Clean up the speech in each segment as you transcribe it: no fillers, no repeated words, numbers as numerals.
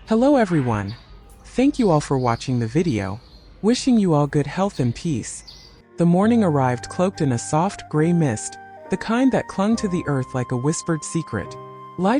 Hello everyone. Thank you all for watching the video. Wishing you all good health and peace. The morning arrived cloaked in a soft, gray mist, the kind that clung to the earth like a whispered secret.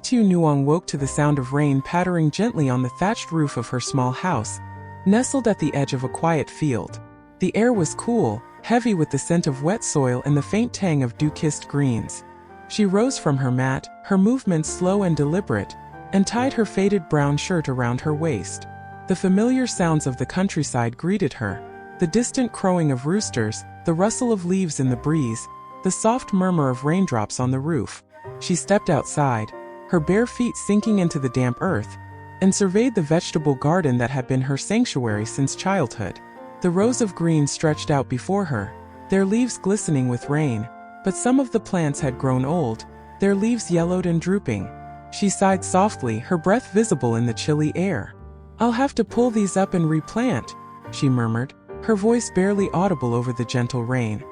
Tieu Nuong woke to the sound of rain pattering gently on the thatched roof of her small house, nestled at the edge of a quiet field. The air was cool, heavy with the scent of wet soil and the faint tang of dew-kissed greens. She rose from her mat, her movements slow and deliberate, and tied her faded brown shirt around her waist. The familiar sounds of the countryside greeted her, the distant crowing of roosters, the rustle of leaves in the breeze, the soft murmur of raindrops on the roof. She stepped outside, her bare feet sinking into the damp earth, and surveyed the vegetable garden that had been her sanctuary since childhood. The rows of green stretched out before her, their leaves glistening with rain, but some of the plants had grown old, their leaves yellowed and drooping. She sighed softly, her breath visible in the chilly air. "I'll have to pull these up and replant," she murmured, her voice barely audible over the gentle rain.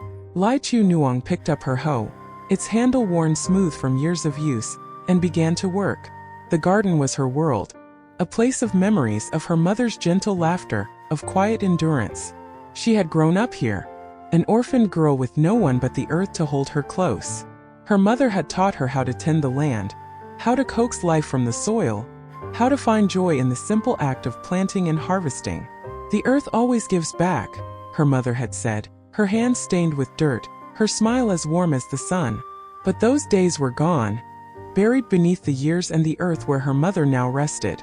Tieu Nuong picked up her hoe, its handle worn smooth from years of use, and began to work. The garden was her world, a place of memories, of her mother's gentle laughter, of quiet endurance. She had grown up here, an orphaned girl with no one but the earth to hold her close. Her mother had taught her how to tend the land, how to coax life from the soil, how to find joy in the simple act of planting and harvesting. "The earth always gives back," her mother had said, her hands stained with dirt, her smile as warm as the sun. But those days were gone, buried beneath the years and the earth where her mother now rested.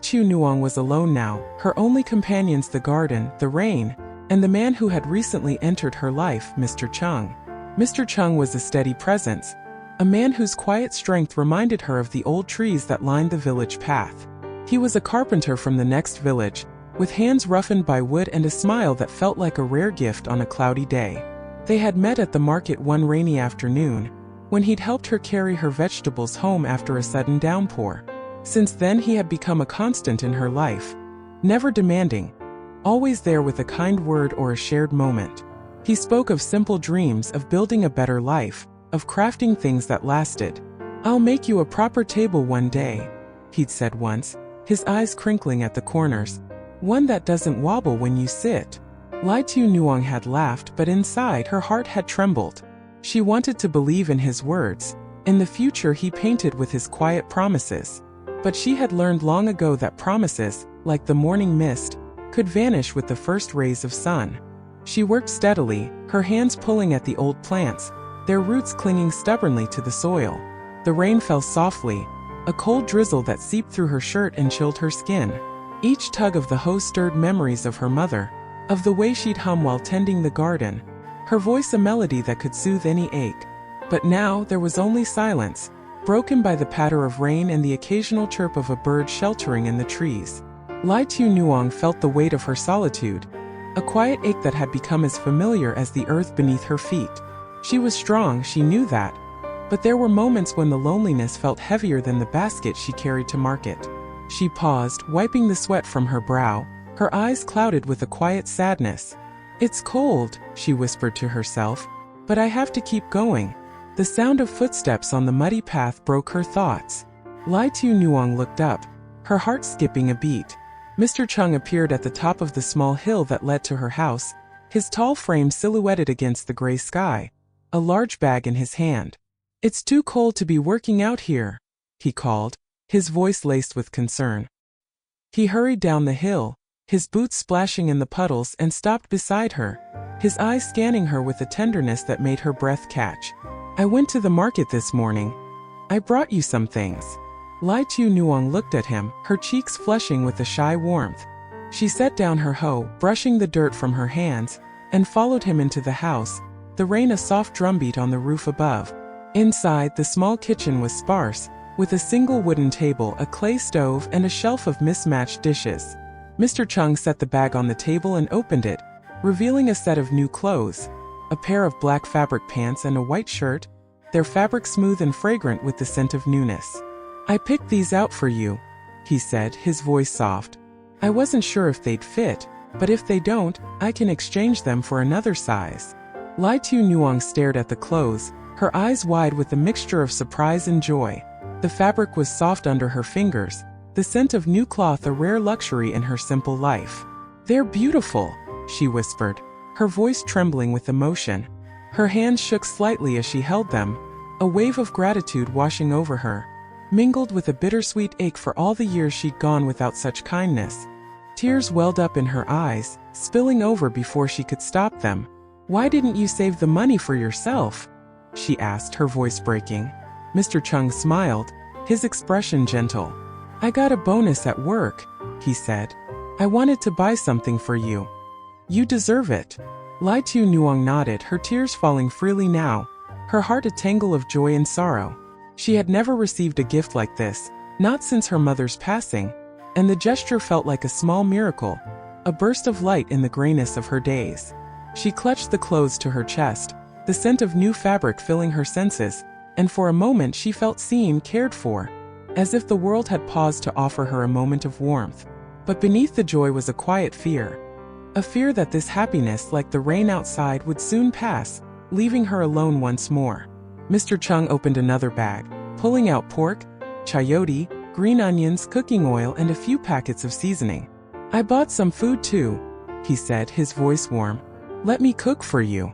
Tieu Nuong was alone now, her only companions the garden, the rain, and the man who had recently entered her life, Mr. Chung. Mr. Chung was a steady presence, a man whose quiet strength reminded her of the old trees that lined the village path. He was a carpenter from the next village, with hands roughened by wood and a smile that felt like a rare gift on a cloudy day. They had met at the market one rainy afternoon, when he'd helped her carry her vegetables home after a sudden downpour. Since then he had become a constant in her life, never demanding, always there with a kind word or a shared moment. He spoke of simple dreams, of building a better life, of crafting things that lasted. "I'll make you a proper table one day," he'd said once, his eyes crinkling at the corners. "One that doesn't wobble when you sit." Tieu Nuong had laughed, but inside her heart had trembled. She wanted to believe in his words, in the future he painted with his quiet promises. But she had learned long ago that promises, like the morning mist, could vanish with the first rays of sun. She worked steadily, her hands pulling at the old plants, their roots clinging stubbornly to the soil. The rain fell softly, a cold drizzle that seeped through her shirt and chilled her skin. Each tug of the hoe stirred memories of her mother, of the way she'd hum while tending the garden, her voice a melody that could soothe any ache. But now there was only silence, broken by the patter of rain and the occasional chirp of a bird sheltering in the trees. Tieu Nuong felt the weight of her solitude, a quiet ache that had become as familiar as the earth beneath her feet. She was strong, she knew that, but there were moments when the loneliness felt heavier than the basket she carried to market. She paused, wiping the sweat from her brow, her eyes clouded with a quiet sadness. "It's cold," she whispered to herself, "but I have to keep going." The sound of footsteps on the muddy path broke her thoughts. Tieu Nuong looked up, her heart skipping a beat. Mr. Chung appeared at the top of the small hill that led to her house, his tall frame silhouetted against the gray sky, a large bag in his hand. "It's too cold to be working out here," he called, his voice laced with concern. He hurried down the hill, his boots splashing in the puddles, and stopped beside her, his eyes scanning her with a tenderness that made her breath catch. "I went to the market this morning. I brought you some things." Tieu Nuong looked at him, her cheeks flushing with a shy warmth. She set down her hoe, brushing the dirt from her hands, and followed him into the house, the rain a soft drumbeat on the roof above. Inside, the small kitchen was sparse, with a single wooden table, a clay stove, and a shelf of mismatched dishes. Mr. Chung set the bag on the table and opened it, revealing a set of new clothes, a pair of black fabric pants and a white shirt, their fabric smooth and fragrant with the scent of newness. "I picked these out for you," he said, his voice soft. "I wasn't sure if they'd fit, but if they don't, I can exchange them for another size." Tieu Nuong stared at the clothes, her eyes wide with a mixture of surprise and joy. The fabric was soft under her fingers, the scent of new cloth a rare luxury in her simple life. "They're beautiful," she whispered, her voice trembling with emotion. Her hands shook slightly as she held them, a wave of gratitude washing over her, mingled with a bittersweet ache for all the years she'd gone without such kindness. Tears welled up in her eyes, spilling over before she could stop them. "Why didn't you save the money for yourself?" she asked, her voice breaking. Mr. Chung smiled, his expression gentle. "I got a bonus at work," he said. "I wanted to buy something for you. You deserve it." Tieu Nuong nodded, her tears falling freely now, her heart a tangle of joy and sorrow. She had never received a gift like this, not since her mother's passing, and the gesture felt like a small miracle, a burst of light in the grayness of her days. She clutched the clothes to her chest, the scent of new fabric filling her senses, and for a moment she felt seen, cared for, as if the world had paused to offer her a moment of warmth. But beneath the joy was a quiet fear. A fear that this happiness, like the rain outside, would soon pass, leaving her alone once more. Mr. Chung opened another bag, pulling out pork, chayote, green onions, cooking oil, and a few packets of seasoning. "I bought some food too," he said, his voice warm. "Let me cook for you."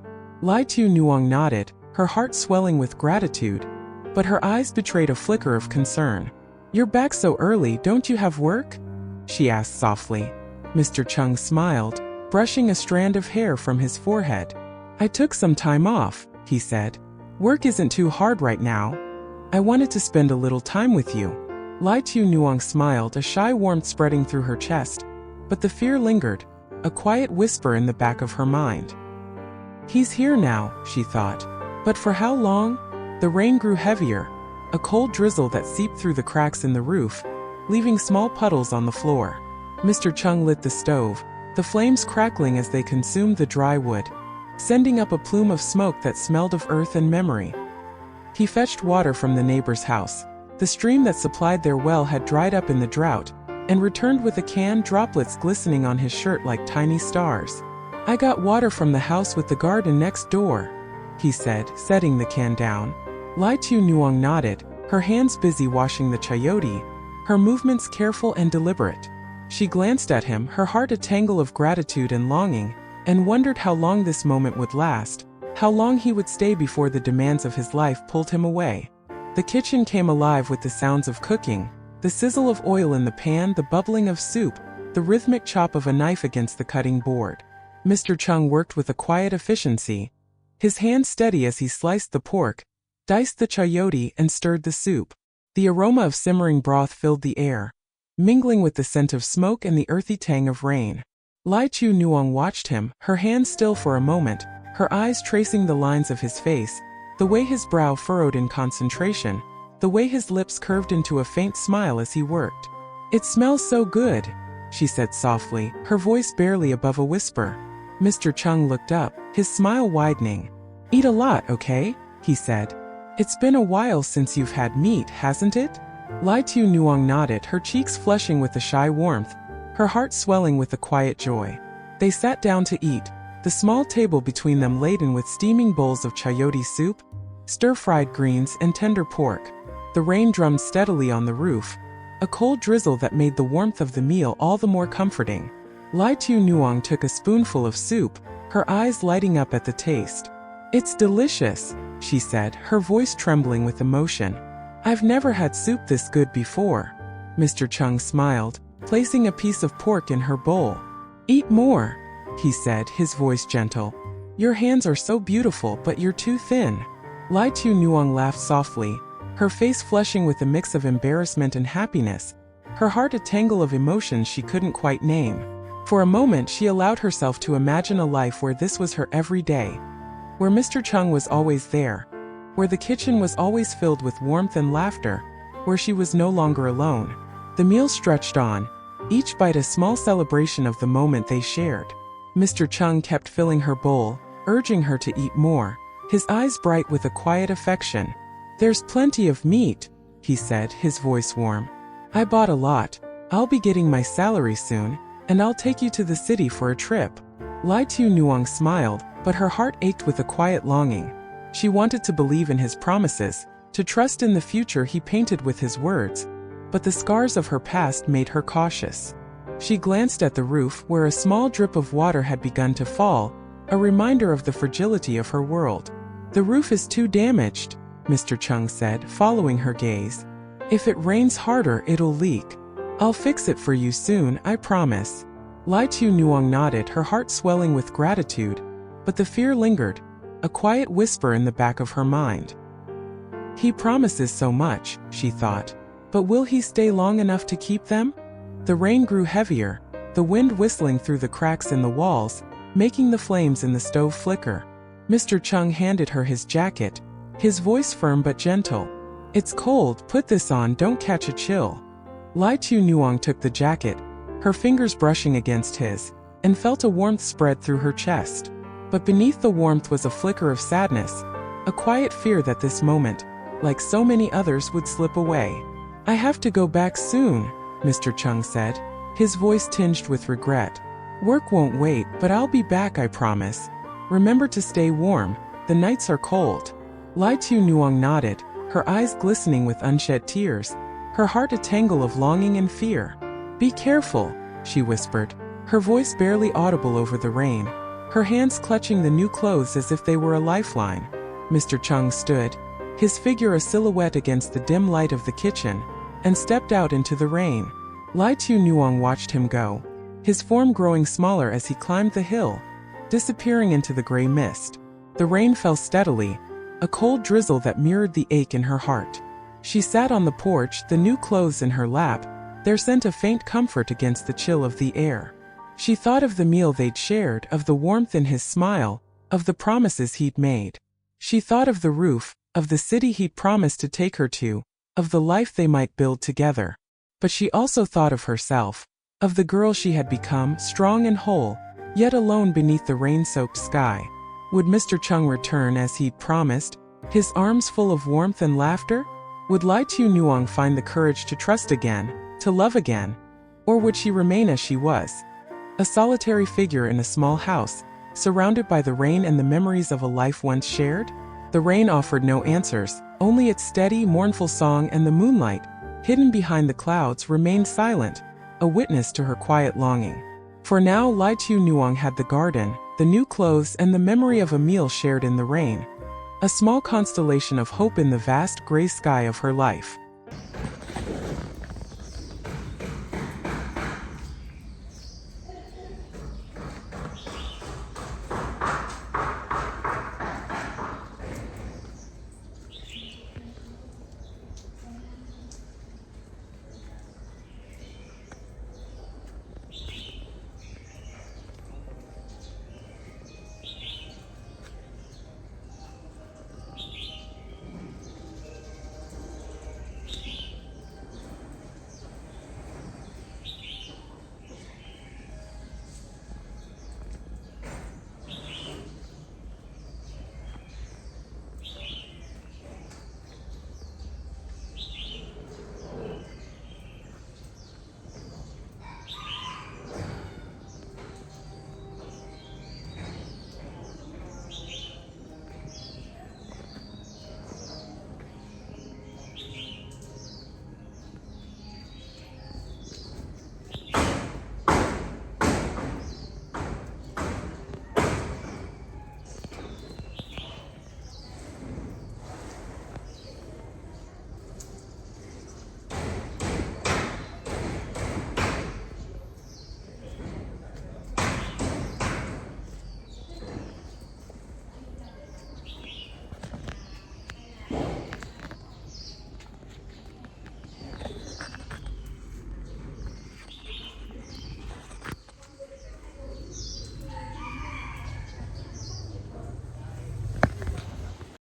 Tieu Nuong nodded, her heart swelling with gratitude, but her eyes betrayed a flicker of concern. "You're back so early, don't you have work?" she asked softly. Mr. Chung smiled, brushing a strand of hair from his forehead. "I took some time off," he said. "Work isn't too hard right now. I wanted to spend a little time with you." Tieu Nuong smiled, a shy warmth spreading through her chest, but the fear lingered, a quiet whisper in the back of her mind. "He's here now," she thought. But for how long? The rain grew heavier, a cold drizzle that seeped through the cracks in the roof, leaving small puddles on the floor. Mr. Chung lit the stove, the flames crackling as they consumed the dry wood, sending up a plume of smoke that smelled of earth and memory. He fetched water from the neighbor's house. The stream that supplied their well had dried up in the drought, and returned with a can, droplets glistening on his shirt like tiny stars. "I got water from the house with the garden next door," he said, setting the can down. Tieu Nuong nodded, her hands busy washing the chayote, her movements careful and deliberate. She glanced at him, her heart a tangle of gratitude and longing, and wondered how long this moment would last, how long he would stay before the demands of his life pulled him away. The kitchen came alive with the sounds of cooking, the sizzle of oil in the pan, the bubbling of soup, the rhythmic chop of a knife against the cutting board. Mr. Chung worked with a quiet efficiency, his hand steady as he sliced the pork, diced the chayote, and stirred the soup. The aroma of simmering broth filled the air, mingling with the scent of smoke and the earthy tang of rain. Tieu Nuong watched him, her hands still for a moment, her eyes tracing the lines of his face, the way his brow furrowed in concentration, the way his lips curved into a faint smile as he worked. "It smells so good," she said softly, her voice barely above a whisper. Mr. Chung looked up, his smile widening. "Eat a lot, okay?" he said. "It's been a while since you've had meat, hasn't it?" Tieu Nuong nodded, her cheeks flushing with a shy warmth, her heart swelling with a quiet joy. They sat down to eat, the small table between them laden with steaming bowls of chayote soup, stir-fried greens, and tender pork. The rain drummed steadily on the roof, a cold drizzle that made the warmth of the meal all the more comforting. Tieu Nuong took a spoonful of soup, her eyes lighting up at the taste. "It's delicious," she said, her voice trembling with emotion. "I've never had soup this good before." Mr. Chung smiled, placing a piece of pork in her bowl. "Eat more," he said, his voice gentle. "Your hands are so beautiful, but you're too thin." Tieu Nuong laughed softly, her face flushing with a mix of embarrassment and happiness, her heart a tangle of emotions she couldn't quite name. For a moment she allowed herself to imagine a life where this was her every day, where Mr. Chung was always there, where the kitchen was always filled with warmth and laughter, where she was no longer alone. The meal stretched on, each bite a small celebration of the moment they shared. Mr. Chung kept filling her bowl, urging her to eat more, his eyes bright with a quiet affection. "There's plenty of meat," he said, his voice warm. "I bought a lot. I'll be getting my salary soon, and I'll take you to the city for a trip." Tieu Nuong smiled, but her heart ached with a quiet longing. She wanted to believe in his promises, to trust in the future he painted with his words. but the scars of her past made her cautious. She glanced at the roof where a small drip of water had begun to fall, a reminder of the fragility of her world. "The roof is too damaged," Mr. Chung said, following her gaze. "If it rains harder, it'll leak. I'll fix it for you soon, I promise." Tieu Nuong nodded, her heart swelling with gratitude, but the fear lingered, a quiet whisper in the back of her mind. "He promises so much," she thought, "but will he stay long enough to keep them?" The rain grew heavier, the wind whistling through the cracks in the walls, making the flames in the stove flicker. Mr. Chung handed her his jacket, his voice firm but gentle. "It's cold, put this on, don't catch a chill." Tieu Nuong took the jacket, her fingers brushing against his, and felt a warmth spread through her chest. But beneath the warmth was a flicker of sadness, a quiet fear that this moment, like so many others, would slip away. "I have to go back soon," Mr. Chung said, his voice tinged with regret. "Work won't wait, but I'll be back, I promise. Remember to stay warm, the nights are cold." Tieu Nuong nodded, her eyes glistening with unshed tears, her heart a tangle of longing and fear. "Be careful," she whispered, her voice barely audible over the rain, her hands clutching the new clothes as if they were a lifeline. Mr. Chung stood, his figure a silhouette against the dim light of the kitchen, and stepped out into the rain. Tieu Nuong watched him go, his form growing smaller as he climbed the hill, disappearing into the gray mist. The rain fell steadily, a cold drizzle that mirrored the ache in her heart. She sat on the porch, the new clothes in her lap, their scent a faint comfort against the chill of the air. She thought of the meal they'd shared, of the warmth in his smile, of the promises he'd made. She thought of the roof, of the city he'd promised to take her to, of the life they might build together. But she also thought of herself, of the girl she had become, strong and whole, yet alone beneath the rain-soaked sky. Would Mr. Chung return as he'd promised, his arms full of warmth and laughter? Would Tieu Nuong find the courage to trust again, to love again? Or would she remain as she was, a solitary figure in a small house, surrounded by the rain and the memories of a life once shared? The rain offered no answers, only its steady, mournful song, and the moonlight, hidden behind the clouds, remained silent, a witness to her quiet longing. For now Tieu Nuong had the garden, the new clothes, and the memory of a meal shared in the rain, a small constellation of hope in the vast gray sky of her life.